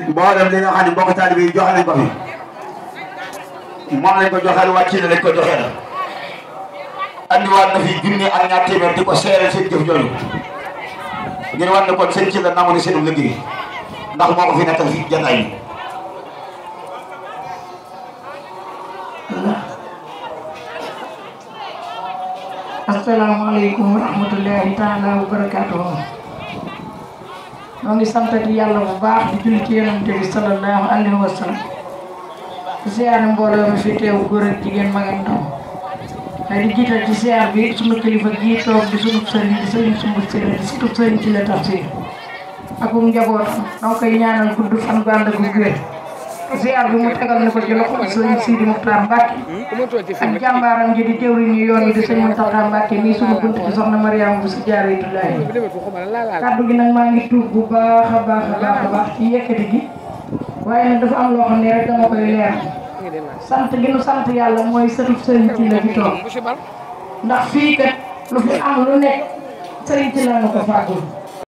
mboolem li nga xam ne mbokk taalibe yi joxe nañ ko fi moom lañ ko joxeel wàcc na lañ ko joxeel andiwaat na fi junni ak ñaar téeméer di ko seereel seen jëf jooju ngir war na kon seen ci la nangu ne seenum liggéey ndax moo ko fi nekkal fi jataay bi asalaamaaleykum wa rahmatullahi taala wa barakaatuhu ñoo ngi santati yàlla bu baax di julli ci yonente bi sallallahu alayhi wa sallam di siyaare mbooloo mi fi teew góor ak jigéen mag ak ndaw waaye di jiital ci siyaar bi sunu kilifa gii toog di sunu sëriñ di sëriñ sumbu sëriñ di sutub sëriñ ci la tafsir ak njabootam danga koy ñaanal gudd fan gu ànd ak wér siyaar bi mu tegal na ko ci loxo sëriñ Sidi Muxtaar Mbàkke ak jàmbaaram ji di jëwriñu yoon yi di sëriñ Muntaxa Mbàkke mii sunu bunt ci soxna Mariama bu si Jaaratullaahi kàddu gi nag maa ngi tuub bu baax a baax ci yëkkati gi waaye nag dafa am loo xam ne rek dama koy leer sant gi nu sant yàlla mooy sëtub sëriñ ci la fi toog ndax fii kat lu fi am lu nekk sëriñ ci la na ko fàggul